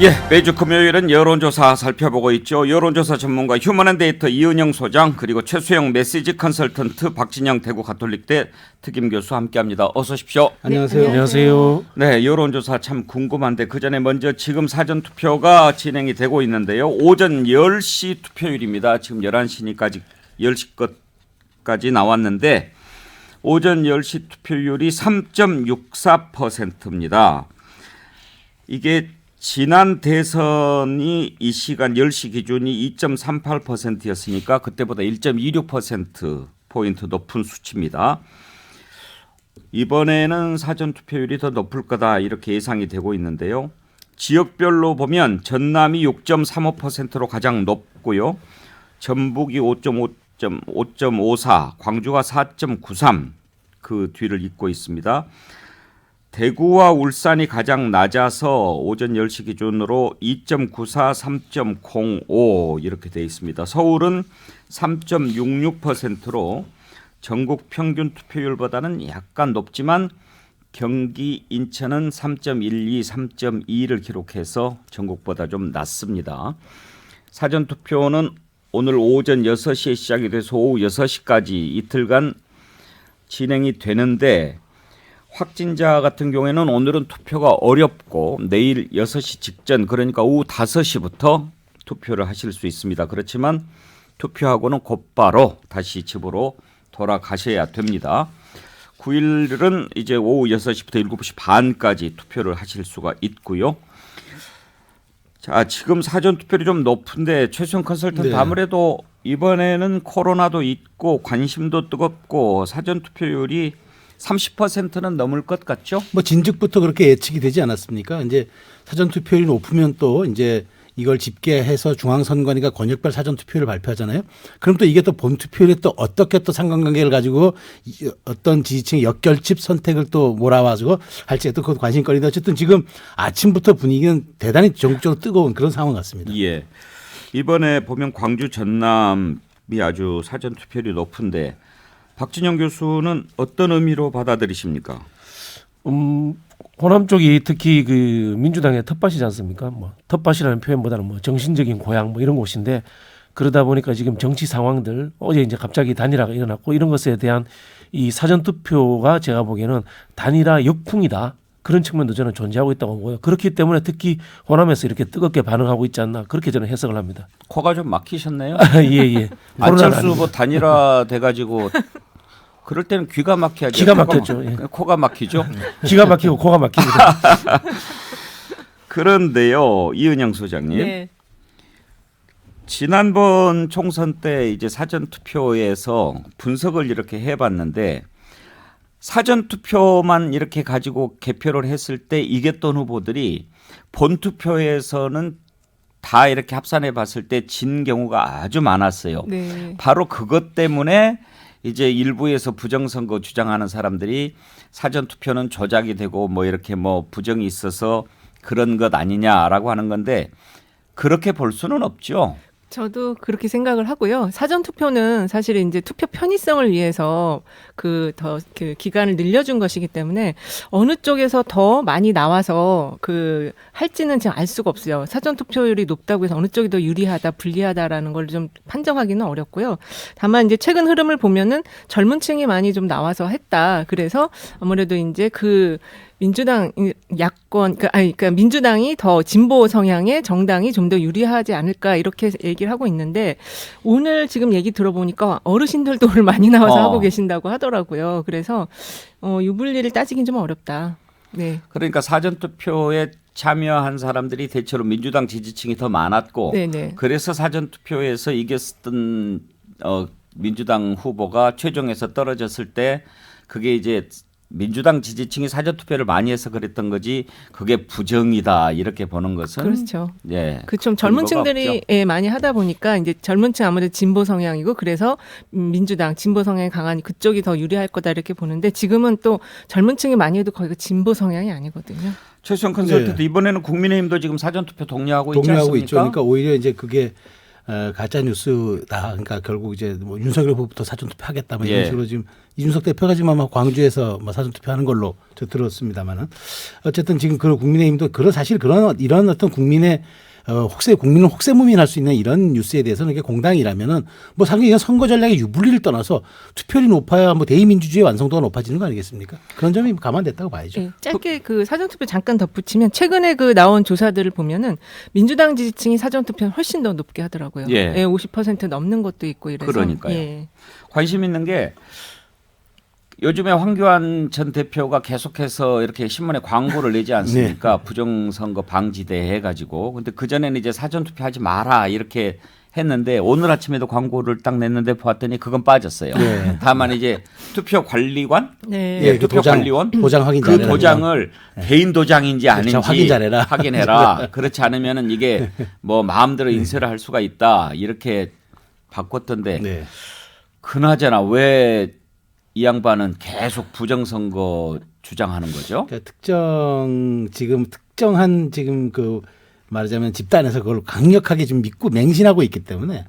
예, 매주 금요일은 여론조사 살펴보고 있죠. 여론조사 전문가 휴먼앤데이터 이은영 소장 그리고 최수영 메시지 컨설턴트 박진영 대구 가톨릭대 특임 교수 함께합니다. 어서 오십시오. 안녕하세요. 네, 안녕하세요. 네, 여론조사 참 궁금한데 그 전에 먼저 지금 사전투표가 진행이 되고 있는데요. 오전 10시 투표율입니다. 지금 11시니까 아직 10시 것까지 나왔는데 오전 10시 투표율이 3.64%입니다. 이게 지난 대선이 이 시간 10시 기준이 2.38%였으니까 그때보다 1.26%포인트 높은 수치입니다. 이번에는 사전투표율이 더 높을 거다 이렇게 예상이 되고 있는데요. 지역별로 보면 전남이 6.35%로 가장 높고요. 전북이 5.54, 광주가 4.93 그 뒤를 잇고 있습니다. 대구와 울산이 가장 낮아서 오전 10시 기준으로 2.94, 3.05 이렇게 되어 있습니다. 서울은 3.66%로 전국 평균 투표율보다는 약간 높지만 경기, 인천은 3.12, 3.2를 기록해서 전국보다 좀 낮습니다. 사전투표는 오늘 오전 6시에 시작이 돼서 오후 6시까지 이틀간 진행이 되는데 확진자 같은 경우에는 오늘은 투표가 어렵고 내일 6시 직전 그러니까 오후 5시부터 투표를 하실 수 있습니다. 그렇지만 투표하고는 곧바로 다시 집으로 돌아가셔야 됩니다. 9일은 이제 오후 6시부터 7시 반까지 투표를 하실 수가 있고요. 자, 지금 사전 투표율이 좀 높은데 최수영 컨설턴트 네. 아무래도 이번에는 코로나도 있고 관심도 뜨겁고 사전 투표율이 30%는 넘을 것 같죠? 뭐 진즉부터 그렇게 예측이 되지 않았습니까? 이제 사전 투표율이 높으면 또 이제 이걸 집계해서 중앙선관위가 권역별 사전 투표율을 발표하잖아요. 그럼 또 이게 또 본 투표율에 또 어떻게 또 상관관계를 가지고 어떤 지지층의 역결집 선택을 또 몰아와서 할지 또 그것도 관심거리인데 어쨌든 지금 아침부터 분위기는 대단히 전국적으로 뜨거운 그런 상황 같습니다. 예. 이번에 보면 광주 전남이 아주 사전 투표율이 높은데 박진영 교수는 어떤 의미로 받아들이십니까? 호남 쪽이 특히 그 민주당의 텃밭이지 않습니까? 뭐 텃밭이라는 표현보다는 뭐 정신적인 고향 뭐 이런 곳인데 그러다 보니까 지금 정치 상황들 어제 이제 갑자기 단일화가 일어났고 이런 것에 대한 이 사전 투표가 제가 보기에는 단일화 역풍이다. 그런 측면도 저는 존재하고 있다고 보고요. 그렇기 때문에 특히 호남에서 이렇게 뜨겁게 반응하고 있지 않나 그렇게 저는 해석을 합니다. 코가 좀 막히셨네요. 예. 안철수 후보 단일화 돼가지고 그럴 때는 귀가 막혀야죠. 기가 막혔죠. 예. 코가 막히죠. 기가 막히고 코가 막힙니다. 그런데요, 이은영 소장님. 네. 지난번 총선 때 이제 사전 투표에서 분석을 이렇게 해봤는데 사전 투표만 이렇게 가지고 개표를 했을 때 이겼던 후보들이 본 투표에서는 다 이렇게 합산해 봤을 때 진 경우가 아주 많았어요. 네. 바로 그것 때문에 이제 일부에서 부정선거 주장하는 사람들이 사전 투표는 조작이 되고 뭐 이렇게 뭐 부정이 있어서 그런 것 아니냐라고 하는 건데 그렇게 볼 수는 없죠. 저도 그렇게 생각을 하고요. 사전 투표는 사실 이제 투표 편의성을 위해서 그 기간을 늘려준 것이기 때문에 어느 쪽에서 더 많이 나와서 그 할지는 지금 알 수가 없어요. 사전 투표율이 높다고 해서 어느 쪽이 더 유리하다, 불리하다라는 걸 좀 판정하기는 어렵고요. 다만 이제 최근 흐름을 보면은 젊은 층이 많이 좀 나와서 했다. 그래서 아무래도 이제 그 민주당 야권 그러니까 민주당이 더 진보 성향의 정당이 좀 더 유리하지 않을까 이렇게 얘기를 하고 있는데 오늘 지금 얘기 들어보니까 어르신들도 오늘 많이 나와서 하고 계신다고 하더라고요. 그래서 유불리를 따지긴 좀 어렵다. 네. 그러니까 사전 투표에 참여한 사람들이 대체로 민주당 지지층이 더 많았고 네네. 그래서 사전 투표에서 이겼던 민주당 후보가 최종에서 떨어졌을 때 그게 이제 민주당 지지층이 사전투표를 많이 해서 그랬던 거지 그게 부정이다 이렇게 보는 것은 그렇죠. 예. 그 좀 젊은 층들이 예, 많이 하다 보니까 이제 젊은 층 아무래도 진보 성향이고 그래서 민주당 진보 성향이 강한 그쪽이 더 유리할 거다 이렇게 보는데 지금은 또 젊은 층이 많이 해도 거의 진보 성향이 아니거든요. 최수영 컨설턴트 이번에는 국민의힘도 지금 사전투표 동의하고 있지 동의하고 않습니까? 있죠. 그러니까 오히려 이제 그게 가짜 뉴스다. 그러니까 결국 이제 뭐 윤석열 후보부터 사전 투표하겠다. 뭐 이런 예. 식으로 지금 이준석 대표가 지금 아마 광주에서 뭐 사전 투표하는 걸로 저 들었습니다만은 어쨌든 지금 그 국민의힘도 사실 이런 어떤 국민의 국민을 혹세무민할 수 있는 이런 뉴스에 대해서는 이게 공당이라면은 뭐 상당히 이건 선거 전략의 유불리를 떠나서 투표율이 높아야 뭐 대의민주주의 완성도가 높아지는 거 아니겠습니까? 그런 점이 감안됐다고 봐야죠. 네, 짧게 그 사전투표 잠깐 덧붙이면 최근에 그 나온 조사들을 보면은 민주당 지지층이 사전투표는 훨씬 더 높게 하더라고요. 예. 50% 넘는 것도 있고 이래서. 그러니까요. 예. 관심 있는 게 요즘에 황교안 전 대표가 계속해서 이렇게 신문에 광고를 내지 않습니까? 부정선거 방지대 해가지고. 근데 그전에는 이제 사전투표하지 마라 이렇게 했는데 오늘 아침에도 광고를 딱 냈는데 보았더니 그건 빠졌어요. 네. 다만 이제 투표관리관? 네. 예, 그 투표관리원? 도장 확인 그 잘해라. 도장을 개인 도장인지 아닌지 확인 잘해라. 확인해라. 그렇지 않으면은 이게 뭐 마음대로 인쇄를 할 수가 있다. 이렇게 바꿨던데 네. 그나저나 왜 이 양반은 계속 부정선거 주장하는 거죠? 그러니까 특정한 지금 그 말하자면 집단에서 그걸 강력하게 좀 믿고 맹신하고 있기 때문에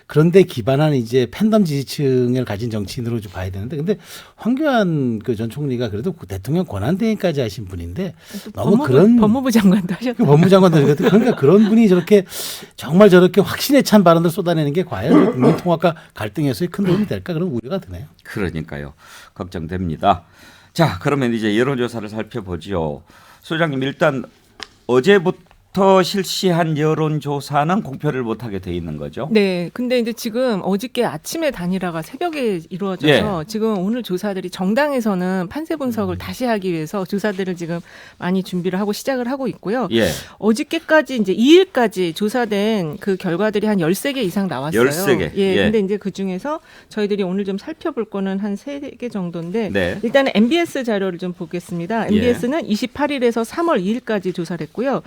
그런데 기반한 이제 팬덤 지지층을 가진 정치인으로 좀 봐야 되는데 근데 황교안 그 전 총리가 그래도 대통령 권한대행까지 하신 분인데 너무 법무부 장관도 하셨고 법무장관도 그러니까 그런 분이 저렇게 정말 저렇게 확신에 찬 발언을 쏟아내는 게 과연 국민 통합과 갈등 해소에 큰 도움이 될까 그런 우려가 드네요. 그러니까요. 걱정됩니다. 자, 그러면 이제 여론조사를 살펴보죠. 소장님 일단 어제부터 실시한 여론조사는 공표를 못하게 돼 있는 거죠? 네. 근데 이제 지금 어저께 아침에 단일화가 새벽에 이루어져서 지금 오늘 조사들이 정당에서는 판세 분석을 다시 하기 위해서 조사들을 지금 많이 준비를 하고 시작을 하고 있고요. 예. 어저께까지 이제 2일까지 조사된 그 결과들이 한 13개 이상 나왔어요. 13개. 예. 예. 근데 이제 그 중에서 저희들이 오늘 좀 살펴볼 거는 한 3개 정도인데 네. 일단은 MBS 자료를 좀 보겠습니다. MBS는 28일에서 3월 2일까지 조사를 했고요.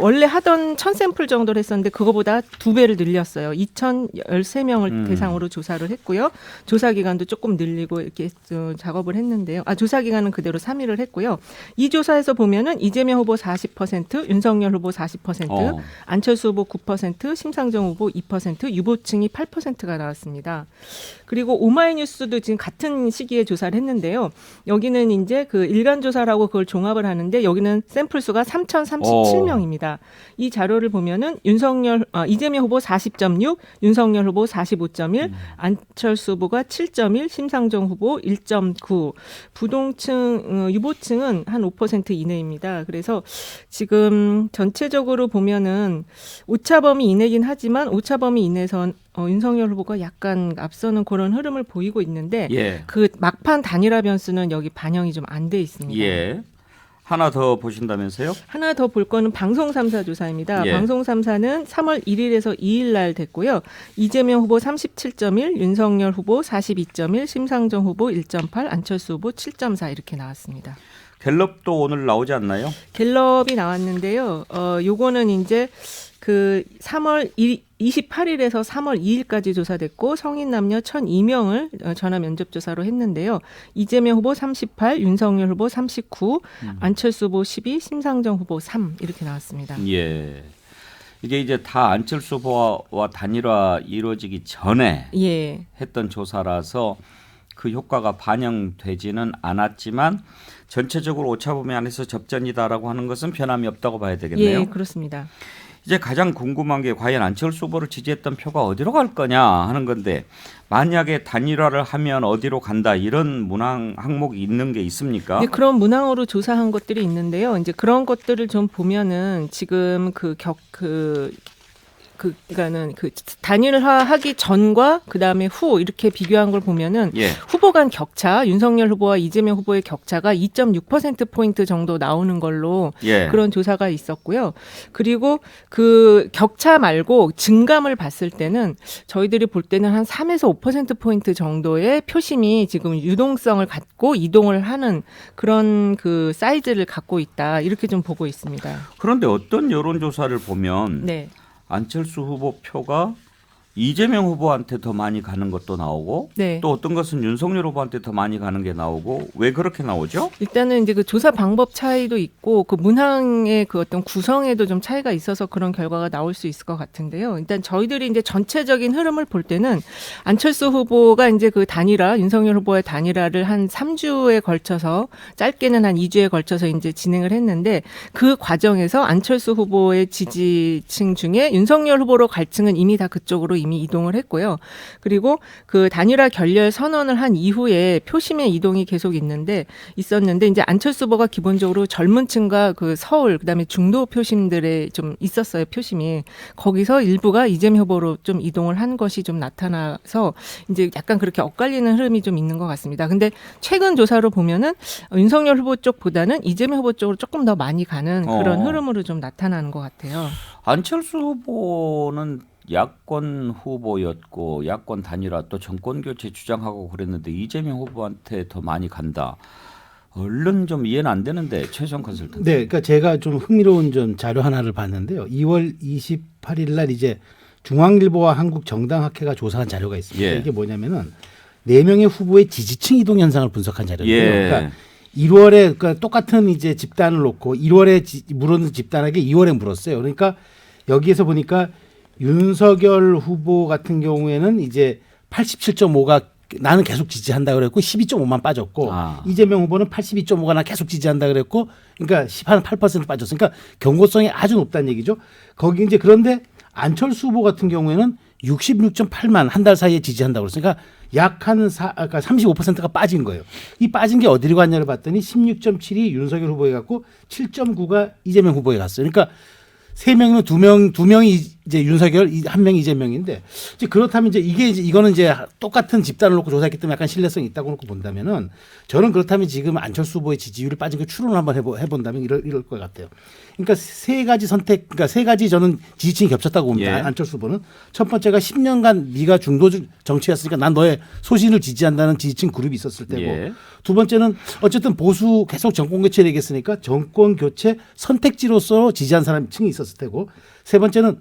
원래 하던 1000샘플 정도를 했었는데 그거보다 2배를 늘렸어요. 2013명을 대상으로 조사를 했고요. 조사 기간도 조금 늘리고 이렇게 작업을 했는데요. 조사 기간은 그대로 3일을 했고요. 이 조사에서 보면은 이재명 후보 40%, 윤석열 후보 40%, 안철수 후보 9%, 심상정 후보 2%, 유보층이 8%가 나왔습니다. 그리고 오마이뉴스도 지금 같은 시기에 조사를 했는데요. 여기는 이제 그 일간 조사라고 그걸 종합을 하는데 여기는 샘플 수가 3,037명입니다. 이 자료를 보면은 이재명 후보 40.6, 윤석열 후보 45.1, 안철수 후보가 7.1, 심상정 후보 1.9, 부동층 유보층은 한 5% 이내입니다. 그래서 지금 전체적으로 보면은 오차범위 이내긴 하지만 오차범위 이내선 윤석열 후보가 약간 앞서는 그런 흐름을 보이고 있는데 예. 그 막판 단일화 변수는 여기 반영이 좀 안 돼 있습니다. 예. 하나 더 보신다면서요? 하나 더 볼 거는 방송 3사 조사입니다. 예. 방송 3사는 3월 1일에서 2일 날 됐고요. 이재명 후보 37.1, 윤석열 후보 42.1, 심상정 후보 1.8, 안철수 후보 7.4 이렇게 나왔습니다. 갤럽도 오늘 나오지 않나요? 갤럽이 나왔는데요. 요거는 이제 그 3월 28일에서 3월 2일까지 조사됐고 성인 남녀 1,002명을 전화 면접 조사로 했는데요. 이재명 후보 38, 윤석열 후보 39, 안철수 후보 12, 심상정 후보 3 이렇게 나왔습니다. 예. 이게 이제 다 안철수 후보와 단일화 이루어지기 전에 예. 했던 조사라서 그 효과가 반영되지는 않았지만 전체적으로 오차범위 안에서 접전이다라고 하는 것은 변함이 없다고 봐야 되겠네요. 예, 그렇습니다. 이제 가장 궁금한 게 과연 안철수 후보를 지지했던 표가 어디로 갈 거냐 하는 건데 만약에 단일화를 하면 어디로 간다 이런 문항 항목이 있는 게 있습니까? 네, 그런 문항으로 조사한 것들이 있는데요. 이제 그런 것들을 좀 보면은 지금 그러니까는 그 단일화하기 전과 그다음에 후 이렇게 비교한 걸 보면은 예. 후보 간 격차, 윤석열 후보와 이재명 후보의 격차가 2.6% 포인트 정도 나오는 걸로 예. 그런 조사가 있었고요. 그리고 그 격차 말고 증감을 봤을 때는 저희들이 볼 때는 한 3에서 5% 포인트 정도의 표심이 지금 유동성을 갖고 이동을 하는 그런 그 사이즈를 갖고 있다. 이렇게 좀 보고 있습니다. 그런데 어떤 여론조사를 보면 네. 안철수 후보 표가 이재명 후보한테 더 많이 가는 것도 나오고 네. 또 어떤 것은 윤석열 후보한테 더 많이 가는 게 나오고 왜 그렇게 나오죠? 일단은 이제 그 조사 방법 차이도 있고 그 문항의 그 어떤 구성에도 좀 차이가 있어서 그런 결과가 나올 수 있을 것 같은데요. 일단 저희들이 이제 전체적인 흐름을 볼 때는 안철수 후보가 이제 그 단일화, 윤석열 후보의 단일화를 한 3주에 걸쳐서 짧게는 한 2주에 걸쳐서 이제 진행을 했는데 그 과정에서 안철수 후보의 지지층 중에 윤석열 후보로 갈층은 이미 다 그쪽으로 이미 이동을 했고요. 그리고 그 단일화 결렬 선언을 한 이후에 표심의 이동이 계속 있었는데 이제 안철수 후보가 기본적으로 젊은 층과 그 서울 그다음에 중도 표심들에 좀 있었어요. 표심이. 거기서 일부가 이재명 후보로 좀 이동을 한 것이 좀 나타나서 이제 약간 그렇게 엇갈리는 흐름이 좀 있는 것 같습니다. 근데 최근 조사로 보면은 윤석열 후보 쪽보다는 이재명 후보 쪽으로 조금 더 많이 가는 그런 흐름으로 좀 나타나는 것 같아요. 안철수 후보는 야권 후보였고 야권 단일화 또 정권 교체 주장하고 그랬는데 이재명 후보한테 더 많이 간다. 얼른 좀 이해는 안 되는데 최종 컨설턴트. 네, 그러니까 제가 좀 흥미로운 좀 자료 하나를 봤는데요. 2월 28일 날 이제 중앙일보와 한국정당학회가 조사한 자료가 있습니다. 예. 이게 뭐냐면은 4명의 후보의 지지층 이동 현상을 분석한 자료인데요. 예. 그러니까 1월에 그러니까 똑같은 이제 집단을 놓고 1월에 물었는 집단에게 2월에 물었어요. 그러니까 여기에서 보니까 윤석열 후보 같은 경우에는 이제 87.5가 나는 계속 지지한다 그랬고 12.5만 빠졌고 이재명 후보는 82.5가 나 계속 지지한다 그랬고 그러니까 18% 빠졌어. 그러니까 경고성이 아주 높다는 얘기죠. 거기 이제 그런데 안철수 후보 같은 경우에는 66.8만 한 달 사이에 지지한다고 그랬으니까 약 한 그러니까 35%가 빠진 거예요. 이 빠진 게 어디로 갔냐를 봤더니 16.7이 윤석열 후보에 갔고 7.9가 이재명 후보에 갔어요. 그러니까 세 명은 두 명이 이제 윤석열, 한 명이 이재명인데 이제 그렇다면 이제 이거는 이제 똑같은 집단을 놓고 조사했기 때문에 약간 신뢰성이 있다고 놓고 본다면은 저는 그렇다면 지금 안철수 후보의 지지율이 빠진 거 추론을 한번 해본다면 이럴 것 같아요. 그러니까 세 가지 그러니까 세 가지 저는 지지층이 겹쳤다고 봅니다. 예. 안철수 후보는 첫 번째가 10년간 네가 중도 정치였으니까 난 너의 소신을 지지한다는 지지층 그룹이 있었을 테고 예. 두 번째는 어쨌든 보수 계속 정권 교체를 얘기했으니까 정권 교체 선택지로서 지지한 사람층이 있었을 테고 세 번째는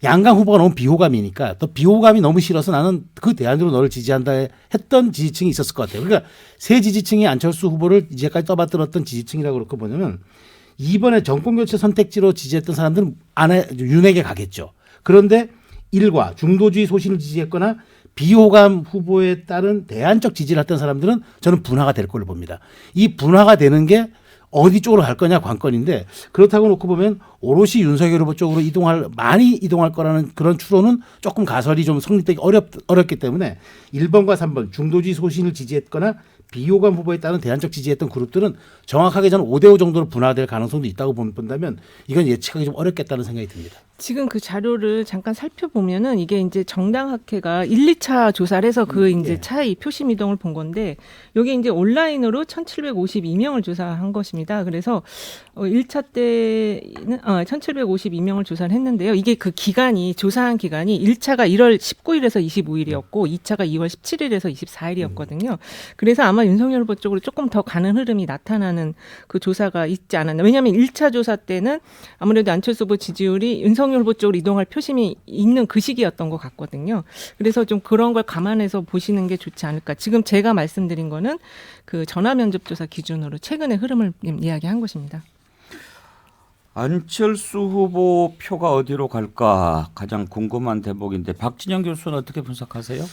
양강 후보가 너무 비호감이니까 또 비호감이 너무 싫어서 나는 그 대안으로 너를 지지한다 했던 지지층이 있었을 것 같아요. 그러니까 세 지지층이 안철수 후보를 이제까지 떠받들었던 지지층이라고 그렇게 보냐면 이번에 정권 교체 선택지로 지지했던 사람들은 윤에게 가겠죠. 그런데 일과 중도주의 소신을 지지했거나 비호감 후보에 따른 대안적 지지를 했던 사람들은 저는 분화가 될 걸로 봅니다. 이 분화가 되는 게 어디 쪽으로 갈 거냐 관건인데 그렇다고 놓고 보면 오롯이 윤석열 후보 쪽으로 많이 이동할 거라는 그런 추론은 조금 가설이 좀 성립되기 어렵기 때문에 1번과 3번 중도주의 소신을 지지했거나 비호감 후보에 따른 대안적 지지했던 그룹들은 정확하게 저는 5대5 정도로 분화될 가능성도 있다고 본다면 이건 예측하기 좀 어렵겠다는 생각이 듭니다. 지금 그 자료를 잠깐 살펴보면은 이게 이제 정당학회가 1, 2차 조사를 해서 그 이제 차이 표심 이동을 본 건데 여기 이제 온라인으로 1,752명을 조사한 것입니다. 그래서 1차 때는 1,752명을 조사를 했는데요. 이게 그 기간이 조사한 기간이 1차가 1월 19일에서 25일이었고 2차가 2월 17일에서 24일이었거든요. 그래서 아마 윤석열 후보 쪽으로 조금 더 가는 흐름이 나타나는 그 조사가 있지 않았나. 왜냐하면 1차 조사 때는 아무래도 안철수 후보 지지율이 윤석열 후보 쪽으로 이동할 표심이 있는 그 시기였던 것 같거든요. 그래서 좀 그런 걸 감안해서 보시는 게 좋지 않을까. 지금 제가 말씀드린 거는 그 전화 면접 조사 기준으로 최근의 흐름을 이야기한 것입니다. 안철수 후보 표가 어디로 갈까 가장 궁금한 대목인데 박진영 교수는 어떻게 분석하세요?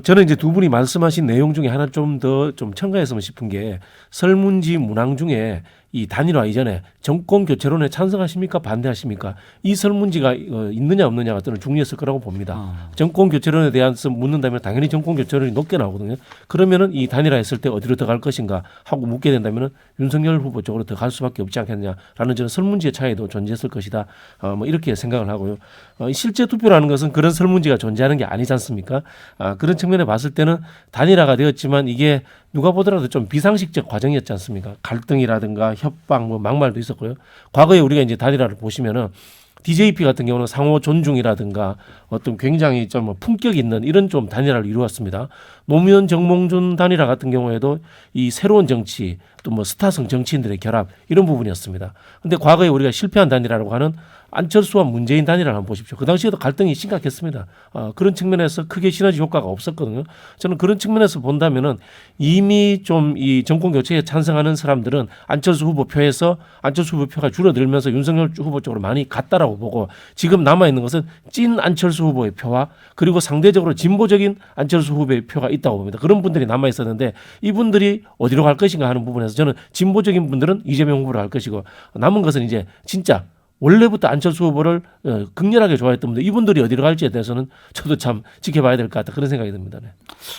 저는 이제 두 분이 말씀하신 내용 중에 하나 좀 더 좀 첨가했으면 싶은 게 설문지 문항 중에 이 단일화 이전에 정권 교체론에 찬성하십니까 반대하십니까? 이 설문지가 있느냐 없느냐가 저는 중요했을 거라고 봅니다. 정권 교체론에 대해서 묻는다면 당연히 정권 교체론이 높게 나오거든요. 그러면은 이 단일화했을 때 어디로 더 갈 것인가 하고 묻게 된다면은 윤석열 후보 쪽으로 더 갈 수밖에 없지 않겠느냐라는 저는 설문지의 차이도 존재했을 것이다. 뭐 이렇게 생각을 하고요. 실제 투표라는 것은 그런 설문지가 존재하는 게 아니지 않습니까? 그런 측면에 봤을 때는 단일화가 되었지만 이게 누가 보더라도 좀 비상식적 과정이었지 않습니까? 갈등이라든가 협박, 뭐 막말도 있었고요. 과거에 우리가 이제 단일화를 보시면은 DJP 같은 경우는 상호 존중이라든가 어떤 굉장히 좀 품격 있는 이런 좀 단일화를 이루었습니다. 노무현 정몽준 단일화 같은 경우에도 이 새로운 정치 또 뭐 스타성 정치인들의 결합 이런 부분이었습니다. 그런데 과거에 우리가 실패한 단일화라고 하는 안철수와 문재인 단일화를 한번 보십시오. 그 당시에도 갈등이 심각했습니다. 그런 측면에서 크게 시너지 효과가 없었거든요. 저는 그런 측면에서 본다면은 이미 좀 이 정권 교체에 찬성하는 사람들은 안철수 후보 표에서 안철수 후보 표가 줄어들면서 윤석열 후보 쪽으로 많이 갔다라고 보고 지금 남아 있는 것은 찐 안철수 후보의 표와 그리고 상대적으로 진보적인 안철수 후보의 표가 있다고 봅니다. 그런 분들이 남아 있었는데 이분들이 어디로 갈 것인가 하는 부분에서 저는 진보적인 분들은 이재명 후보로 갈 것이고 남은 것은 이제 진짜 원래부터 안철수 후보를 극렬하게 좋아했던 분들 이분들이 어디로 갈지에 대해서는 저도 참 지켜봐야 될 것 같다 그런 생각이 듭니다. 네.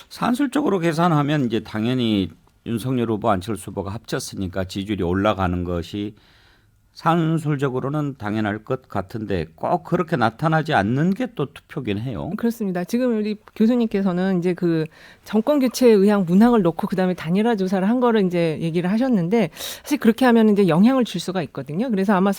산술적으로 계산하면 이제 당연히 윤석열 후보, 안철수 후보가 합쳤으니까 지지율이 올라가는 것이 산술적으로는 당연할 것 같은데 꼭 그렇게 나타나지 않는 게 또 투표긴 해요. 그렇습니다. 지금 우리 교수님께서는 이제 그 정권 교체 의향 문항을 놓고 그다음에 단일화 조사를 한 거를 이제 얘기를 하셨는데 사실 그렇게 하면 이제 영향을 줄 수가 있거든요. 그래서 아마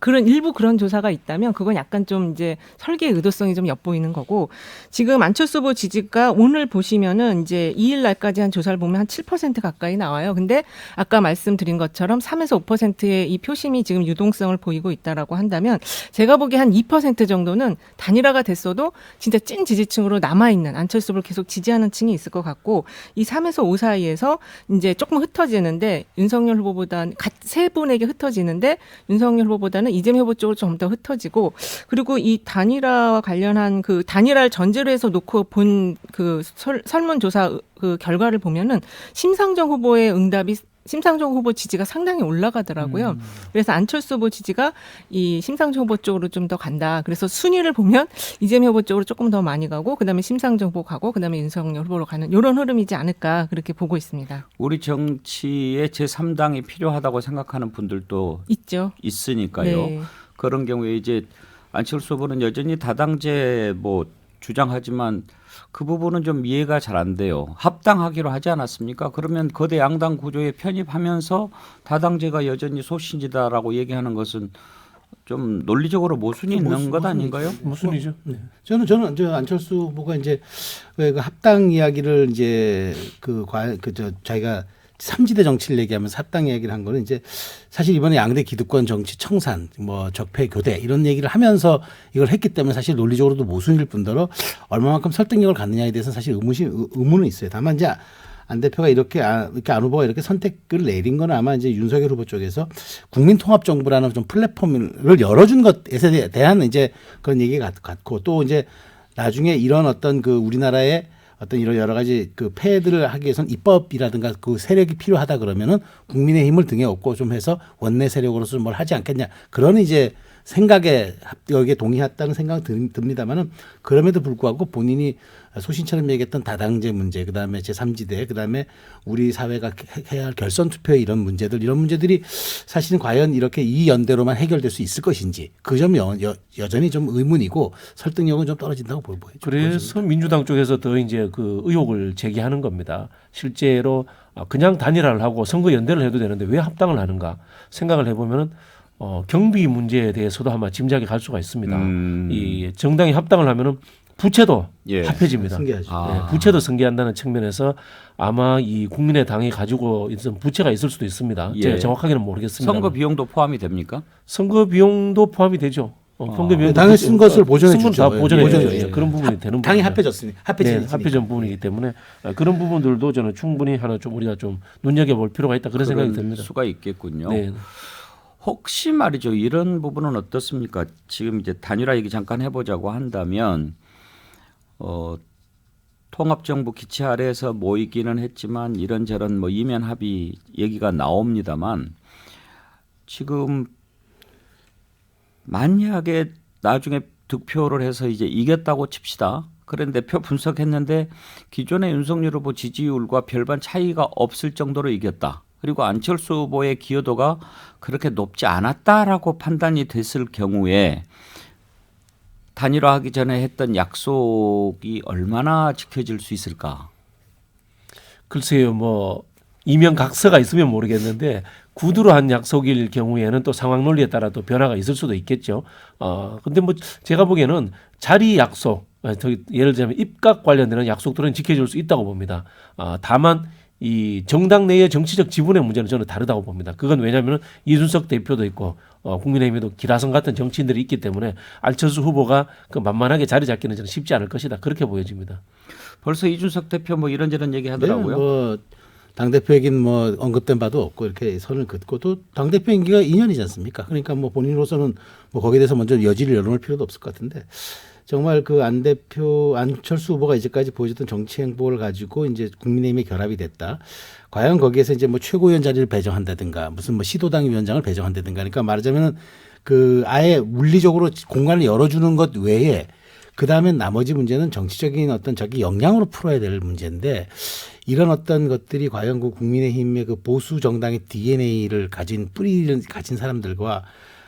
그런 일부 그런 조사가 있다면 그건 약간 좀 이제 설계의 의도성이 좀 엿보이는 거고 지금 안철수 후보 지지가 오늘 보시면은 이제 2일 날까지 한 조사를 보면 한 7% 가까이 나와요. 근데 아까 말씀드린 것처럼 3에서 5%의 이 표심이 지금 유동성을 보이고 있다라고 한다면 제가 보기에 한 2% 정도는 단일화가 됐어도 진짜 찐 지지층으로 남아있는 안철수 후보를 계속 지지하는 층이 있을 것 같고 이 3에서 5 사이에서 이제 조금 흩어지는데 윤석열 후보보다는 세 분에게 흩어지는데 윤석열 후보보다는 이재명 후보 쪽으로 좀 더 흩어지고 그리고 이 단일화와 관련한 그 단일화를 전제로 해서 놓고 본 그 설문조사 그 결과를 보면은 심상정 후보의 응답이 심상정 후보 지지가 상당히 올라가더라고요. 그래서 안철수 후보 지지가 이 심상정 후보 쪽으로 좀 더 간다. 그래서 순위를 보면 이재명 후보 쪽으로 조금 더 많이 가고 그다음에 심상정 후보 가고 그다음에 윤석열 후보로 가는 이런 흐름이지 않을까 그렇게 보고 있습니다. 우리 정치에 제3당이 필요하다고 생각하는 분들도 있죠. 있으니까요. 네. 그런 경우에 이제 안철수 후보는 여전히 다당제 뭐 주장하지만 그 부분은 좀 이해가 잘 안 돼요. 합당하기로 하지 않았습니까? 그러면 거대 양당 구조에 편입하면서 다당제가 여전히 소신이다라고 얘기하는 것은 좀 논리적으로 모순이 있는 것 아닌가요? 무슨이죠? 네. 저는 저 안철수 후보가 이제 왜 그 합당 이야기를 이제 자기가 삼지대 정치를 얘기하면서 합당 이야기를 한 거는 이제 사실 이번에 양대 기득권 정치 청산, 뭐 적폐 교대 이런 얘기를 하면서 이걸 했기 때문에 사실 논리적으로도 모순일 뿐더러 얼마만큼 설득력을 갖느냐에 대해서는 사실 의문은 있어요. 다만 이제 안 대표가 이렇게 안 후보가 이렇게 선택을 내린 건 아마 이제 윤석열 후보 쪽에서 국민통합정부라는 좀 플랫폼을 열어준 것에 대한 이제 그런 얘기가 같고 또 이제 나중에 이런 어떤 그 우리나라의 어떤 이런 여러 가지 그 폐해들을 하기 위해서는 입법이라든가 그 세력이 필요하다 그러면은 국민의 힘을 등에 업고 좀 해서 원내 세력으로서 뭘 하지 않겠냐. 그런 이제 생각에 여기에 동의했다는 생각이 듭니다만은 그럼에도 불구하고 본인이 소신처럼 얘기했던 다당제 문제, 그다음에 제3지대, 그다음에 우리 사회가 해야 할 결선 투표의 이런 문제들이 사실은 과연 이렇게 이 연대로만 해결될 수 있을 것인지 그 점이 여전히 좀 의문이고 설득력은 좀 떨어진다고 보여요. 그래서 민주당 쪽에서 더 이제 그 의혹을 제기하는 겁니다. 실제로 그냥 단일화를 하고 선거 연대를 해도 되는데 왜 합당을 하는가 생각을 해보면은 경비 문제에 대해서도 아마 짐작이 갈 수가 있습니다. 이 정당이 합당을 하면은 부채도 예. 합해집니다. 승계하죠. 네, 부채도 승계한다는 측면에서 아마 이 국민의당이 가지고 있는 부채가 있을 수도 있습니다. 예. 제가 정확하게는 모르겠습니다. 선거 비용도 포함이 됩니까? 선거 비용도 포함이 되죠. 선거 비용 당연히 쓴 것을 보전해 주죠. 다 보전해 보전해 주죠. 주죠. 그런 부분이 되는 당이 부분이죠. 합해진 합해진 부분이기 때문에 그런 부분들도 저는 충분히 하나 좀 우리가 좀 눈여겨볼 필요가 있다 그런 생각이 듭니다. 수가 있겠군요. 네. 혹시 말이죠. 이런 부분은 어떻습니까? 지금 이제 단일화 얘기 잠깐 해보자고 한다면 통합정부 기체 아래에서 모이기는 했지만 이런저런 뭐 이면 합의 얘기가 나옵니다만 지금 만약에 나중에 득표를 해서 이제 이겼다고 칩시다. 그런데 표 분석했는데 기존의 윤석열 후보 지지율과 별반 차이가 없을 정도로 이겼다. 그리고 안철수 후보의 기여도가 그렇게 높지 않았다라고 판단이 됐을 경우에 단일화하기 전에 했던 약속이 얼마나 지켜질 수 있을까? 글쎄요, 뭐 이명각서가 있으면 모르겠는데 구두로 한 약속일 경우에는 또 상황 논리에 따라 또 변화가 있을 수도 있겠죠. 근데 뭐 제가 보기에는 자리 약속, 예를 들자면 입각 관련되는 약속들은 지켜질 수 있다고 봅니다. 다만 이 정당 내의 정치적 지분의 문제는 저는 다르다고 봅니다. 그건 왜냐하면 이준석 대표도 있고 국민의힘에도 기라성 같은 정치인들이 있기 때문에 안철수 후보가 그 만만하게 자리 잡기는 저는 쉽지 않을 것이다. 그렇게 보여집니다. 벌써 이준석 대표 뭐 이런저런 얘기 하더라고요. 뭐 당대표 얘기는 뭐 언급된 바도 없고 이렇게 선을 긋고 또 당대표 임기가 2년이지 않습니까? 그러니까 뭐 본인으로서는 뭐 거기에 대해서 먼저 여지를 열어놓을 필요도 없을 것 같은데 정말 그 안 대표 안철수 후보가 이제까지 보여줬던 정치 행보를 가지고 이제 국민의힘에 결합이 됐다. 과연 거기에서 이제 뭐 최고위원 자리를 배정한다든가 무슨 뭐 시도당 위원장을 배정한다든가 그러니까 말하자면은 그 아예 물리적으로 공간을 열어주는 것 외에 그 다음에 나머지 문제는 정치적인 어떤 자기 역량으로 풀어야 될 문제인데 이런 어떤 것들이 과연 그 국민의힘의 그 보수 정당의 DNA를 가진 뿌리를 가진 사람들과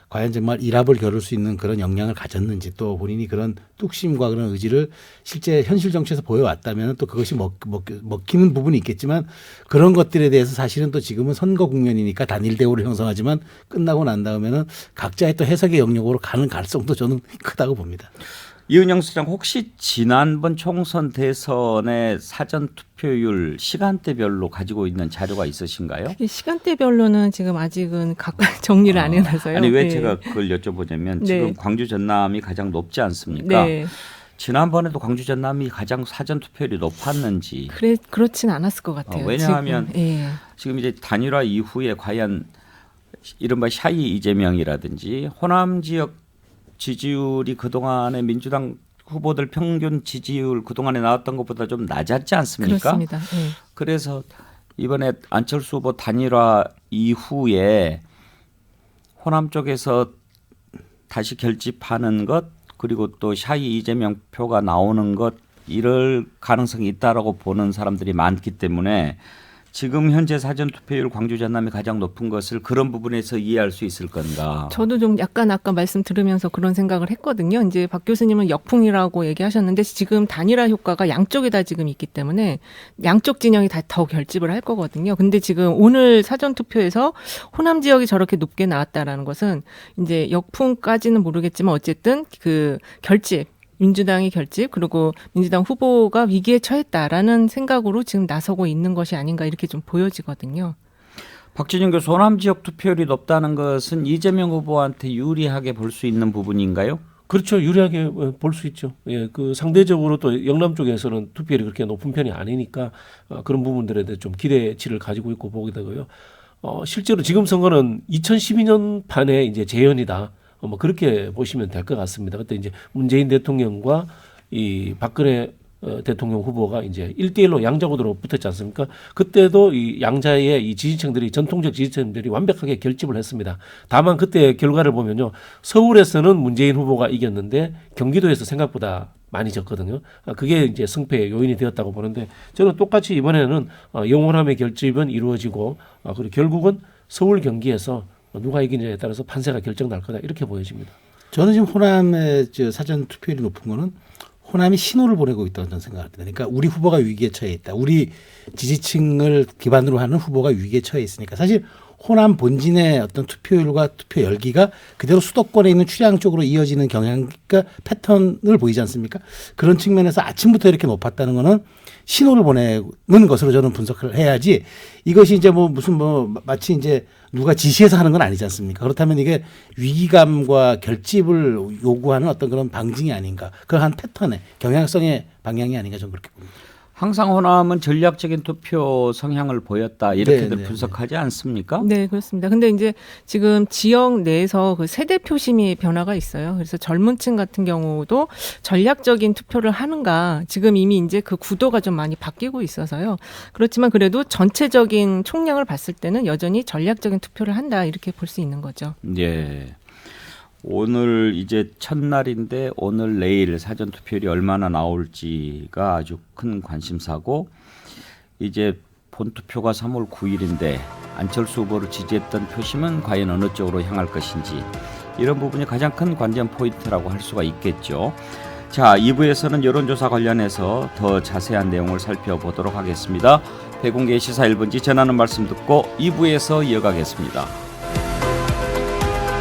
과연 정말 일합을 겨룰 수 있는 그런 역량을 가졌는지 또 본인이 그런 뚝심과 그런 의지를 실제 현실 정치에서 보여왔다면 또 그것이 먹히는 부분이 있겠지만 그런 것들에 대해서 사실은 또 지금은 선거 국면이니까 단일 대우를 형성하지만 끝나고 난 다음에는 각자의 또 해석의 영역으로 가는 가능성도 저는 크다고 봅니다. 이은영 수장 혹시 지난번 총선 대선의 사전 투표율 시간대별로 가지고 있는 자료가 있으신가요? 시간대별로는 지금 아직은 정리를 안 해놔서요. 아니 왜 네. 제가 그걸 여쭤보냐면 네. 지금 광주 전남이 가장 높지 않습니까? 네. 지난번에도 광주 전남이 가장 사전 투표율이 높았는지. 그렇진 않았을 것 같아요. 왜냐하면 지금, 지금 이제 단일화 이후에 과연 이른바 샤이 이재명이라든지 호남 지역 지지율이 그동안의 민주당 후보들 평균 지지율 그동안에 나왔던 것보다 좀 낮았지 않습니까? 그렇습니다. 네. 그래서 이번에 안철수 후보 단일화 이후에 호남 쪽에서 다시 결집하는 것 그리고 또 샤이 이재명 표가 나오는 것 이럴 가능성이 있다라고 보는 사람들이 많기 때문에 지금 현재 사전 투표율 광주 전남이 가장 높은 것을 그런 부분에서 이해할 수 있을 건가? 저도 좀 약간 아까 말씀 들으면서 그런 생각을 했거든요. 이제 박 교수님은 역풍이라고 얘기하셨는데 지금 단일화 효과가 양쪽에 다 지금 있기 때문에 양쪽 진영이 다 더 결집을 할 거거든요. 근데 지금 오늘 사전 투표에서 호남 지역이 저렇게 높게 나왔다라는 것은 이제 역풍까지는 모르겠지만 어쨌든 그 결집 민주당의 결집 그리고 민주당 후보가 위기에 처했다라는 생각으로 지금 나서고 있는 것이 아닌가 이렇게 좀 보여지거든요. 박진영 교수 호남 지역 투표율이 높다는 것은 이재명 후보한테 유리하게 볼 수 있는 부분인가요? 그렇죠. 유리하게 볼 수 있죠. 예, 그 상대적으로 또 영남 쪽에서는 투표율이 그렇게 높은 편이 아니니까 그런 부분들에 대해 좀 기대치를 가지고 있고 보게 되고요. 실제로 지금 선거는 2012년 판의 이제 재연이다. 뭐 그렇게 보시면 될 것 같습니다. 그때 이제 문재인 대통령과 이 박근혜 대통령 후보가 이제 1대1로 양자구도로 붙었지 않습니까? 그때도 이 양자의 이 지지층들이 전통적 지지층들이 완벽하게 결집을 했습니다. 다만 그때 결과를 보면요. 서울에서는 문재인 후보가 이겼는데 경기도에서 생각보다 많이 졌거든요. 그게 이제 승패의 요인이 되었다고 보는데 저는 똑같이 이번에는 영호남의 결집은 이루어지고 그리고 결국은 서울 경기에서 누가 이기느냐에 따라서 판세가 결정날 거다 이렇게 보여집니다. 저는 지금 호남의 사전 투표율이 높은 거는 호남이 신호를 보내고 있다고 저는 생각합니다. 그러니까 우리 후보가 위기에 처해 있다. 우리 지지층을 기반으로 하는 후보가 위기에 처해 있으니까 사실 호남 본진의 어떤 투표율과 투표 열기가 그대로 수도권에 있는 출향 쪽으로 이어지는 경향과 패턴을 보이지 않습니까? 그런 측면에서 아침부터 이렇게 높았다는 거는 신호를 보내는 것으로 저는 분석을 해야지 이것이 이제 뭐 무슨 뭐 마치 이제 누가 지시해서 하는 건 아니지 않습니까? 그렇다면 이게 위기감과 결집을 요구하는 어떤 그런 방증이 아닌가. 그한 패턴의 경향성의 방향이 아닌가 저는 그렇게 봅니다. 항상 호남은 전략적인 투표 성향을 보였다 이렇게들 네, 분석하지 않습니까? 네, 그렇습니다. 근데 이제 지금 지역 내에서 그 세대 표심의 변화가 있어요. 그래서 젊은 층 같은 경우도 전략적인 투표를 하는가 지금 이미 이제 그 구도가 좀 많이 바뀌고 있어서요. 그렇지만 그래도 전체적인 총량을 봤을 때는 여전히 전략적인 투표를 한다 이렇게 볼 수 있는 거죠. 예. 오늘 이제 첫날인데 오늘 내일 사전 투표율이 얼마나 나올지가 아주 큰 관심사고 이제 본 투표가 3월 9일인데 안철수 후보를 지지했던 표심은 과연 어느 쪽으로 향할 것인지 이런 부분이 가장 큰 관전 포인트라고 할 수가 있겠죠. 자, 2부에서는 여론조사 관련해서 더 자세한 내용을 살펴보도록 하겠습니다. 배공계 시사 1분지 전하는 말씀 듣고 2부에서 이어가겠습니다.